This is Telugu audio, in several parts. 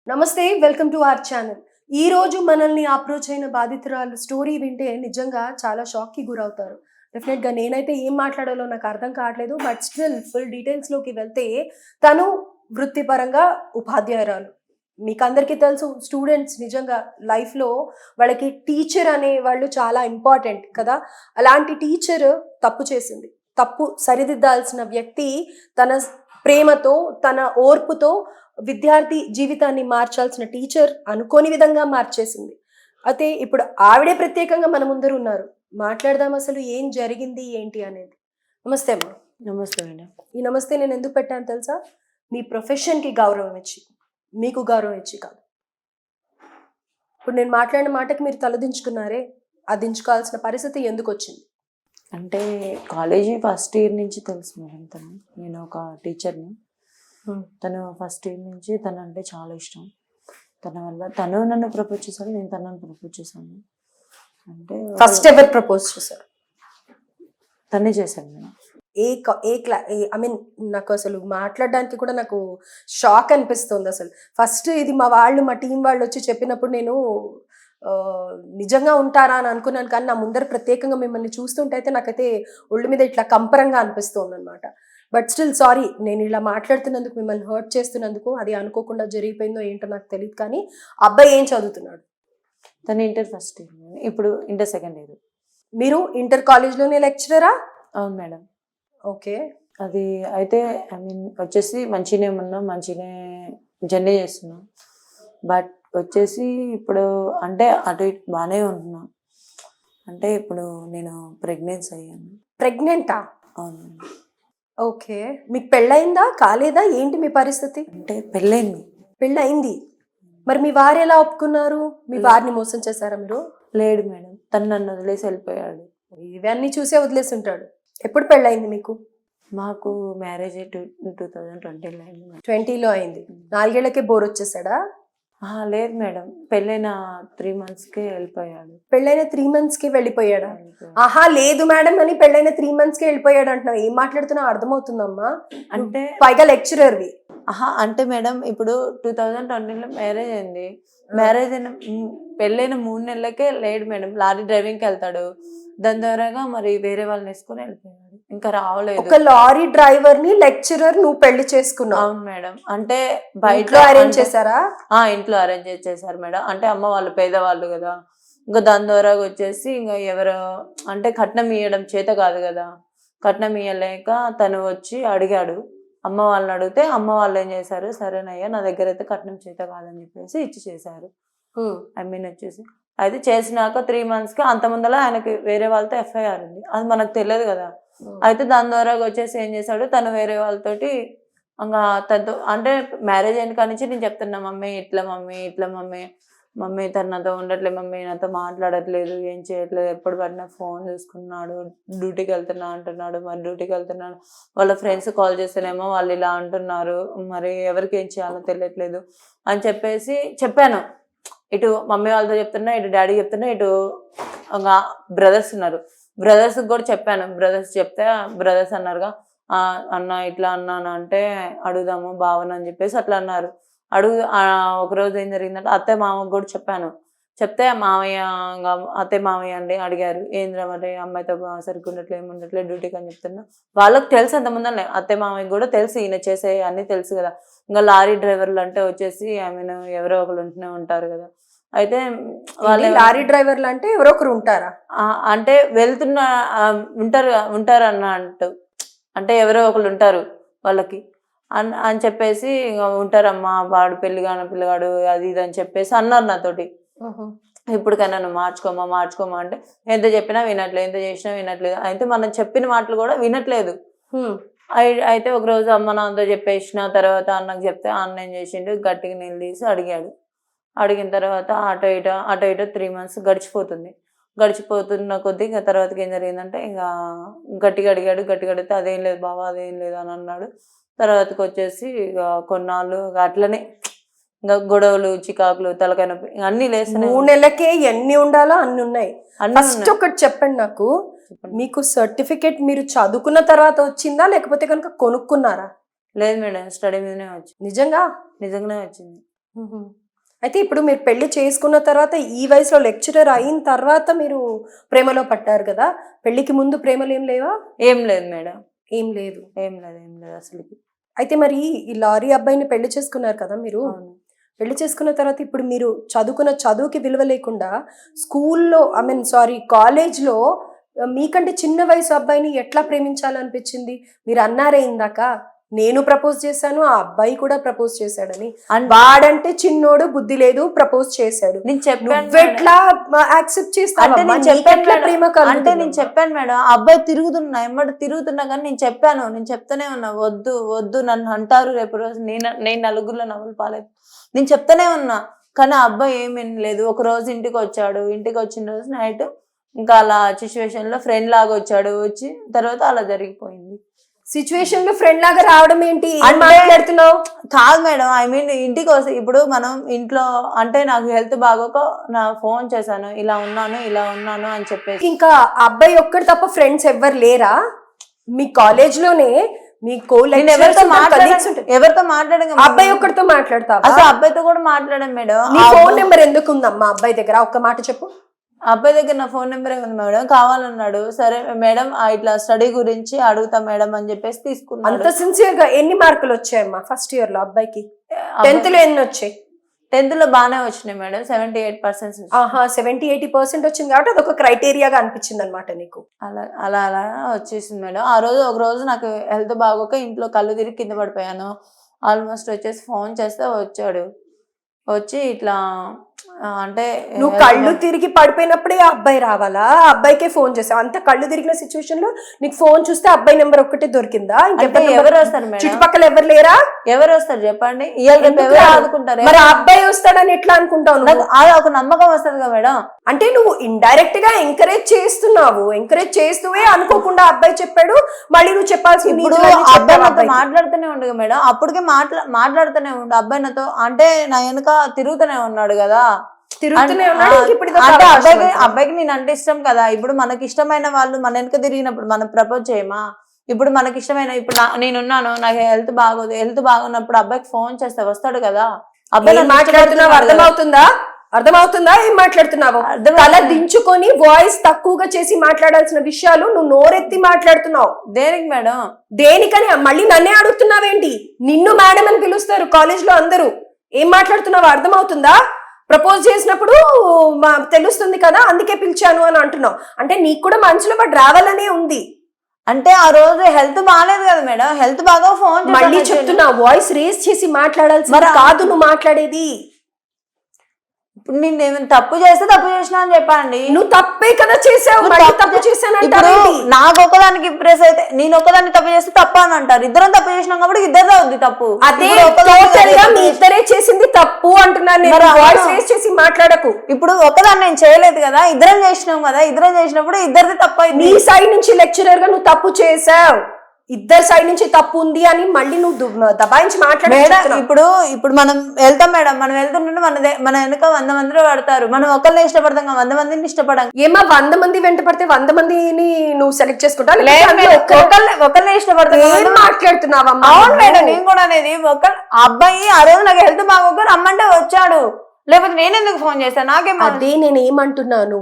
నమస్తే, వెల్కమ్ టు అవర్ ఛానల్. ఈ రోజు మనల్ని అప్రోచ్ అయిన బాధితురాలు స్టోరీ వింటే నిజంగా చాలా షాక్‌కి గురవుతారు. డెఫినెట్‌గా నేనైతే ఏం మాట్లాడాలో నాకు అర్థం కావట్లేదు. బట్ స్టిల్ ఫుల్ డీటెయిల్స్‌లోకి వెళ్తే తను వృత్తిపరంగా ఉపాధ్యాయురాలు. మీకందరికీ తెలుసు స్టూడెంట్స్ నిజంగా లైఫ్‌లో వాళ్ళకి టీచర్ అనేవాళ్ళు చాలా ఇంపార్టెంట్ కదా! అలాంటి టీచర్ తప్పు చేసింది. తప్పు సరిదిద్దాల్సిన వ్యక్తి తన ప్రేమతో, తన ఓర్పుతో విద్యార్థి జీవితాన్ని మార్చాల్సిన టీచర్ అనుకోని విధంగా మార్చేసింది. అయితే ఇప్పుడు ఆవిడే ప్రత్యేకంగా మన ముందర ఉన్నారు. మాట్లాడదాం అసలు ఏం జరిగింది ఏంటి అనేది. నమస్తే అమ్మా. నమస్తే మేడం. ఈ నమస్తే నేను ఎందుకు పెట్టాను తెలుసా? మీ ప్రొఫెషన్‌కి గౌరవం ఇచ్చి, మీకు గౌరవం ఇచ్చి కాదు. ఇప్పుడు నేను మాట్లాడిన మాటకి మీరు తలదించుకున్నారే, ఆ దించుకోవాల్సిన పరిస్థితి ఎందుకొచ్చింది? అంటే కాలేజీ ఫస్ట్ ఇయర్ నుంచి తెలుసు మేడం తను. నేను ఒక టీచర్ని. తను ఫస్ట్ ఇయర్ నుంచి తనంటే చాలా ఇష్టం. తన వల్ల తను నన్ను ప్రపోజ్ చేశాడు, నేను తనని ప్రపోజ్ చేశాను. అంటే ఫస్ట్ ఎవర్ ప్రపోజ్ చేశారు? తనే చేశాడు మేడం. ఐ మీన్ నాకు అసలు మాట్లాడడానికి కూడా నాకు షాక్ అనిపిస్తుంది అసలు. ఫస్ట్ ఇది మా టీం వాళ్ళు వచ్చి చెప్పినప్పుడు నేను నిజంగా ఉంటారా అని అనుకున్నాను. కానీ నా ముందర ప్రత్యేకంగా మిమ్మల్ని చూస్తుంటే అయితే నాకైతే ఒళ్ళు మీద ఇట్లా కంపరంగా అనిపిస్తుంది అనమాట. బట్ స్టిల్ సారీ, నేను ఇలా మాట్లాడుతున్నందుకు, మిమ్మల్ని హర్ట్ చేస్తున్నందుకు. అది అనుకోకుండా జరిగిపోయిందో ఏంటో నాకు తెలియదు. కానీ అబ్బాయి ఏం చదువుతున్నాడు? తను ఇంటర్ ఫస్ట్ ఇయర్, ఇప్పుడు ఇంటర్ సెకండ్ ఇయర్. మీరు ఇంటర్ కాలేజ్లోనే లెక్చరరా? అవును మేడం. ఓకే. అది అయితే ఐ మీన్ వచ్చేసి మంచిగానే ఉన్నాం, మంచిగానే జర్నీ చేస్తున్నాం. బట్ వచ్చేసి ఇప్పుడు అంటే అటు ఇటు బాగానే ఉంటున్నాం. అంటే ఇప్పుడు నేను ప్రెగ్నెన్సీ అయ్యాను. ప్రెగ్నెంటా? అవును. ఓకే. మీకు పెళ్ళయిందా కాలేదా ఏంటి మీ పరిస్థితి? అంటే పెళ్ళైంది. పెళ్ళయింది. మరి మీ వారు ఎలా ఒప్పుకున్నారు? మీ వారిని మోసం చేశారా మీరు? లేడు మేడం, తను నన్ను వదిలేసి వెళ్ళిపోయాడు. ఇవన్నీ చూసే వదిలేసి ఉంటాడు. ఎప్పుడు పెళ్ళయింది మీకు? మాకు మ్యారేజ్ 2020లో అయింది మేడం. 20లో అయింది. 4 ఏళ్లకే బోర్ వచ్చేసాడా? లేదు మేడం, పెళ్ళైన 3 monthsకే వెళ్ళిపోయాడు. పెళ్ళైన 3 monthsకి వెళ్ళిపోయాడా? ఆహా లేదు మేడం అని పెళ్ళైన 3 monthsకే వెళ్ళిపోయాడు అంటున్నావు. ఏం మాట్లాడుతున్నావు అర్థమవుతుందమ్మా? అంటే పైగా లెక్చరర్వి. అంటే మేడం ఇప్పుడు 2020లో మ్యారేజ్ అయింది. మ్యారేజ్ అయిన పెళ్ళైన 3 నెలలకే లేడు మేడం. లారీ డ్రైవింగ్కి వెళ్తాడు. దాని ద్వారాగా మరి వేరే వాళ్ళని వేసుకొని వెళ్ళిపోయాడు. ఇంకా రావలేదు. ఒక లారీ డ్రైవర్ ని లెక్చరర్ నువ్వు పెళ్లి చేసుకున్నావు? అవును మేడం. అంటే బయట అరేంజ్ చేశారా? ఇంట్లో అరేంజ్ చేశారు మేడం. అంటే అమ్మ వాళ్ళు పేదవాళ్ళు కదా, ఇంకా దాని ద్వారా వచ్చేసి ఇంకా ఎవరు అంటే కట్నం ఇవ్వడం చేత కాదు కదా, కట్నం ఇవ్వలేక తను వచ్చి అడిగాడు. అమ్మ వాళ్ళని అడిగితే అమ్మ వాళ్ళు ఏం చేశారు, సరేనయ్యా నా దగ్గర అయితే కట్నం చేత కాదని చెప్పేసి ఇచ్చి చేశారు. ఐ మీన్ వచ్చేసి అయితే చేసినాక 3 monthsకి అంత ముందర ఆయనకి వేరే వాళ్ళతో ఎఫ్ఐఆర్ ఉంది. అది మనకు తెలియదు కదా. అయితే దాని ద్వారా వచ్చేసి ఏం చేశాడు, తను వేరే వాళ్ళతోటి ఇంకా తనతో అంటే మ్యారేజ్ అయిన కాడి నుంచి నేను చెప్తున్నా, మమ్మీ ఇట్లా మమ్మీ తను నాతో ఉండట్లేదు, మమ్మీ నాతో మాట్లాడట్లేదు, ఏం చేయట్లేదు, ఎప్పుడు పడినా ఫోన్ చూసుకున్నాడు, డ్యూటీకి వెళ్తున్నా అంటున్నాడు, మరి డ్యూటీకి వెళ్తున్నాడు, వాళ్ళ ఫ్రెండ్స్ కాల్ చేస్తేనేమో వాళ్ళు ఇలా అంటున్నారు, మరి ఎవరికి ఏం చేయాలో తెలియట్లేదు అని చెప్పేసి చెప్పాను. ఇటు మమ్మీ వాళ్ళతో చెప్తున్నా, ఇటు డాడీ చెప్తున్నా, ఇటు బ్రదర్స్ ఉన్నారు, బ్రదర్స్కి కూడా చెప్పాను. బ్రదర్స్ చెప్తే బ్రదర్స్ అన్నారుగా, అన్న ఇట్లా అన్నాను అంటే అడుగుదాము బావని అని చెప్పేసి అట్లా అన్నారు. ఒకరోజు ఏం జరిగిందంటే అత్తయ్య మామకు కూడా చెప్పాను. చెప్తే మామయ్య అత్తయ్య మామయ్య అండి అడిగారు, ఏంద్రా మరి అమ్మాయితో సరిగ్గా ఉండట్లేదు, ఏముండట్లేదు డ్యూటీకి అని చెప్తున్నా. వాళ్ళకి తెలుసు అంతమంది, అత్తయ్య మామయ్యకి కూడా తెలుసు ఈయన చేసే అన్నీ తెలుసు కదా. ఇంకా లారీ డ్రైవర్లు అంటే వచ్చేసి ఐ మీన్ ఎవరో ఒకరు ఉంటూనే ఉంటారు కదా. అయితే వాళ్ళు లారీ డ్రైవర్లు అంటే ఎవరో ఒకరు ఉంటారా? అంటే వెళ్తున్న ఉంటారు అన్నట్టు, అంటే ఎవరో ఒకరు ఉంటారు వాళ్ళకి అని చెప్పేసి ఉంటారమ్మా, వాడు పెళ్లిగాన పిల్లగాడు అది ఇది అని చెప్పేసి అన్నారు నాతోటి. ఇప్పటికైనా నువ్వు మార్చుకోమా అంటే ఎంత చెప్పినా వినట్లేదు, ఎంత చేసినా వినట్లేదు. అయితే మనం చెప్పిన మాటలు కూడా వినట్లేదు. అయితే ఒకరోజు అమ్మ నాన్నతో చెప్పేసిన తర్వాత అన్నకు చెప్తే అన్న ఏం చేసిండు, గట్టిగా నీళ్ళు తీసి అడిగాడు. అడిగిన తర్వాత అటో ఇటో 3 months గడిచిపోతున్న కొద్దీ ఇంకా తర్వాతకి ఏం జరిగిందంటే ఇంకా గట్టిగా అడిగితే అదేం లేదు బాబా, అదేం లేదు అని అన్నాడు. తర్వాతకి వచ్చేసి ఇక కొన్నాళ్ళు అట్లనే ఇంకా గొడవలు, చికాకులు, తలకాయ నొప్పి అన్ని లేస్తున్నాయి. 3 నెలలకే ఎన్ని ఉండాలో అన్ని ఉన్నాయి. ఫస్ట్ ఒకటి చెప్పండి నాకు, మీకు సర్టిఫికేట్ మీరు చదువుకున్న తర్వాత వచ్చిందా లేకపోతే కనుక కొనుక్కున్నారా? లేదు మేడం, స్టడీ మీదనే వచ్చింది. నిజంగానే వచ్చింది. అయితే ఇప్పుడు మీరు పెళ్లి చేసుకున్న తర్వాత ఈ వయసులో లెక్చరర్ అయిన తర్వాత మీరు ప్రేమలో పట్టారు కదా, పెళ్లికి ముందు ప్రేమలు ఏం లేవా? ఏం లేదు మేడం, ఏం లేదు. ఏం లేదు అసలుకి. అయితే మరి ఈ లారీ అబ్బాయిని పెళ్లి చేసుకున్నారు కదా మీరు, అవును. పెళ్లి చేసుకున్న తర్వాత ఇప్పుడు మీరు చదువుకున్న చదువుకి విలువ లేకుండా స్కూల్లో కాలేజ్లో మీకంటే చిన్న వయసు అబ్బాయిని ఎట్లా ప్రేమించాలనిపించింది? మీరు అన్నారే ఇందాక, నేను ప్రపోజ్ చేశాను, ఆ అబ్బాయి కూడా ప్రపోజ్ చేశాడని. వాడంటే చిన్నోడు, బుద్ధి లేదు, ప్రపోజ్ చేశాడు. నేను చెప్పాను ఎట్లా యాక్సెప్ట్ చేస్తా? అంటే నేను చెప్పాను మేడం, ఆ అబ్బాయి తిరుగుతున్నా కానీ నేను చెప్తానే ఉన్నా, వద్దు వద్దు నన్ను అంటారు రేపు రోజు నేను నలుగురిలో నవ్వులు పాలేదు, నేను చెప్తానే ఉన్నా. కానీ ఆ అబ్బాయి ఏమీ లేదు. ఒక రోజు ఇంటికి వచ్చాడు, ఇంటికి వచ్చిన రోజు నైట్ ఇంకా అలా సిచ్యువేషన్ లో ఫ్రెండ్ లాగా వచ్చాడు, వచ్చి తర్వాత అలా జరిగిపోయింది. సిచ్యువేషన్ లో ఫ్రెండ్ లాగా రావడం ఏంటి? మాట్లాడుతున్నావు కాదు మేడం, ఐ మీన్ ఇంటికి వస్తే ఇప్పుడు మనం ఇంట్లో అంటే నాకు హెల్త్ బాగోక నా ఫోన్ చేశాను, ఇలా ఉన్నాను అని చెప్పేసి. ఇంకా అబ్బాయి ఒక్కటి తప్ప ఫ్రెండ్స్ ఎవ్వరు లేరా మీ కాలేజ్ లోనే? మీకు ఎవరితో మాట్లాడగా అబ్బాయి ఒక్కడితో మాట్లాడతావా? అసలు అబ్బాయితో కూడా మాట్లాడాను మేడం. నీ ఫోన్ నెంబర్ ఎందుకు ఉందమ్మా అబ్బాయి దగ్గర? ఒక్క మాట చెప్పు. అబ్బాయి దగ్గర నా ఫోన్ నెంబర్ ఉంది మేడం, కావాలన్నాడు. సరే మేడం ఇట్లా స్టడీ గురించి అడుగుతా మేడం అని చెప్పేసి తీసుకున్నాను. అంత సిన్సియర్ గా ఎన్ని మార్కులు వచ్చాయమ్మా ఫస్ట్ ఇయర్ లో అబ్బాయికి? 10th లో ఎన్ని వచ్చాయి? 10th లో బాగానే వచ్చినాయి మేడం, 78%. 70-80% వచ్చింది కాబట్టి అదొక క్రైటీరియాగా అనిపించింది అనమాట నీకు. అలా వచ్చేసింది మేడం. ఆ రోజు ఒక రోజు నాకు హెల్త్ బాగోక ఇంట్లో కళ్ళు తిరిగి కింద పడిపోయాను. ఆల్మోస్ట్ వచ్చేసి ఫోన్ చేస్తే వచ్చాడు, వచ్చి ఇట్లా అంటే నువ్వు కళ్ళు తిరిగి పడిపోయినప్పుడే ఆ అబ్బాయి రావాలా? ఆ అబ్బాయికే ఫోన్ చేసావు? అంత కళ్ళు తిరిగిన సిచ్యువేషన్ లో నీకు ఫోన్ చూస్తే అబ్బాయి నెంబర్ ఒక్కటే దొరికిందా? ఎవరు వస్తారు మేడం? చుట్టుపక్కల ఎవరు లేరా? ఎవరు వస్తారు చెప్పండి? ఎవరు ఆదుకుంటారు? మరి ఆ అబ్బాయి వస్తాడని ఎట్లా అనుకుంటావు? ఒక నమ్మకం వస్తుంది కదా మేడం. అంటే నువ్వు ఇండైరెక్ట్ గా ఎంకరేజ్ చేస్తున్నావు, ఎంకరేజ్ చేస్తూవే అనుకోకుండా అబ్బాయి చెప్పాడు, మళ్ళీ నువ్వు చెప్పాల్సింది. అబ్బాయి నాతో మాట్లాడుతూనే ఉండగా మేడం, అప్పటికే మాట్లాడుతూనే ఉండు అబ్బాయి నాతో, అంటే నా వెనుక తిరుగుతూనే ఉన్నాడు కదా, అబ్బాయికి నేను అంటే ఇష్టం కదా. ఇప్పుడు మనకి ఇష్టమైన వాళ్ళు మన వెనక తిరిగినప్పుడు మనం ప్రపోజ్ చేయమా? ఇప్పుడు మనకి ఇష్టమైన, ఇప్పుడు నేనున్నాను, నాకు హెల్త్ బాగోదు, హెల్త్ బాగున్నప్పుడు అబ్బాయికి ఫోన్ చేస్తే వస్తాడు కదా. అబ్బాయి మాట్లాడుతున్నావు, అర్థమవుతుందా ఏం మాట్లాడుతున్నావు? తల దించుకొని వాయిస్ తక్కువగా చేసి మాట్లాడాల్సిన విషయాలు నువ్వు నోరెత్తి మాట్లాడుతున్నావు. దేనికి మేడం? దేనికని మళ్ళీ నన్నే అడుగుతున్నావేంటి? నిన్ను మేడం అని పిలుస్తారు కాలేజ్ లో అందరూ. ఏం మాట్లాడుతున్నావు అర్థమవుతుందా? ప్రపోజ్ చేసినప్పుడు తెలుస్తుంది కదా, అందుకే పిలిచాను అని అంటున్నావు. అంటే నీకు కూడా మనసులో పడి రావాలనే ఉంది. అంటే ఆ రోజు హెల్త్ బాగాలేదు కదా మేడం, హెల్త్ బాగా ఫోన్ మళ్ళీ చెప్తున్నా, వాయిస్ రేస్ చేసి మాట్లాడాల్సి కాదు నువ్వు మాట్లాడేది. ఇప్పుడు నేను ఏమైనా తప్పు చేస్తే తప్పు చేసినా అని చెప్పండి. నువ్వు తప్పే కదా చేసావు, తప్పు చేశానంటే నాకు ఒకదానికి ఇంప్రెస్ అయితే నేను ఒకదాన్ని తప్పు చేస్తే తప్ప అని అంటారు. ఇద్దరం తప్పు చేసినాం కాబట్టి ఇద్దరిదే ఉంది తప్పు. అదే మీ ఇద్దరే చేసింది తప్పు అంటున్నాను. వాయిస్ రేస్ చేసి మాట్లాడకు. ఇప్పుడు ఒకదాన్ని నేను చేయలేదు కదా, ఇద్దరం చేసినాం కదా, ఇద్దరం చేసినప్పుడు ఇద్దరిది తప్పు. నీ సైడ్ నుంచి లెక్చరర్ గా నువ్వు తప్పు చేసావు, ఇద్దరు సైడ్ నుంచి తప్పు ఉంది అని మళ్ళీ నువ్వు దబాయించి మాట్లాడారు. ఇప్పుడు మనం వెళ్తాం మేడం, మనం వెళ్తుంటే మన వెనుక 100 మందిలో పడతారు, మనం ఒకరిని ఇష్టపడతాం, 100 మందిని ఇష్టపడం. ఏమా 100 మంది వెంట పడితే 100 మందిని నువ్వు సెలెక్ట్ చేసుకుంటావు? ఒకరిని ఇష్టపడతాం మాట్లాడుతున్నావమ్మా? అవును మేడం, నేను కూడా అనేది అబ్బాయి ఆ రోజు నాకు హెల్త్ బాగోక రమ్మంటే వచ్చాడు, లేకపోతే నేను ఎందుకు ఫోన్ చేశాను? నాకేం అదే నేను ఏమంటున్నాను,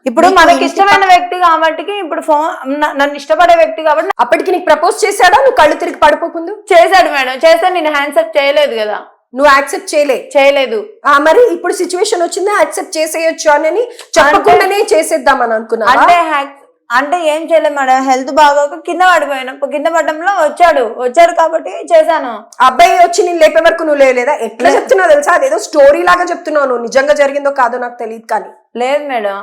ఇప్పుడు మనకి ఇష్టమైన వ్యక్తి కాబట్టి, ఇప్పుడు నన్ను ఇష్టపడే వ్యక్తి కాబట్టి. అప్పటికి నీకు ప్రపోజ్ చేశాడా? నువ్వు కళ్ళు తిరిగి పడిపోకుండా చేశాడు మేడం, చేస్తే నేను హ్యాండ్సప్ చేయలేదు కదా. నువ్వు యాక్సెప్ట్ చేయలేదు. మరి ఇప్పుడు సిచ్యువేషన్ వచ్చింది, యాక్సెప్ట్ చేసేయచ్చు అని చెప్పకుండానే చేసేద్దామని అనుకున్నా. అంటే ఏం చేయలేదు మేడం, హెల్త్ బాగోక కింద పడడంలో వచ్చాడు కాబట్టి చేశాను. అబ్బాయి వచ్చి నేను లేపే వరకు నువ్వు లేవలేదా? ఎట్లా చెప్తున్నావు తెలుసా? అదేదో స్టోరీ లాగా చెప్తున్నావు, నువ్వు నిజంగా జరిగిందో కాదో నాకు తెలియదు. కానీ లేదు మేడం,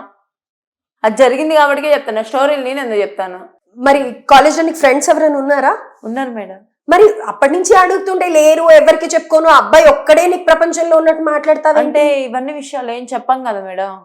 అది జరిగింది కాబట్టి చెప్తాను, స్టోరీలు నేను ఎందుకు చెప్తాను? మరి కాలేజ్ లో నీకు ఫ్రెండ్స్ ఎవరైనా ఉన్నారా? ఉన్నారు మేడం. మరి అప్పటి నుంచి అడుగుతుంటే లేరు, ఎవరికి చెప్పుకోను, అబ్బాయి ఒక్కడే నీకు ప్రపంచంలో ఉన్నట్టు మాట్లాడతావు. అంటే ఇవన్నీ విషయాలు ఏం చెప్పాం కదా మేడం.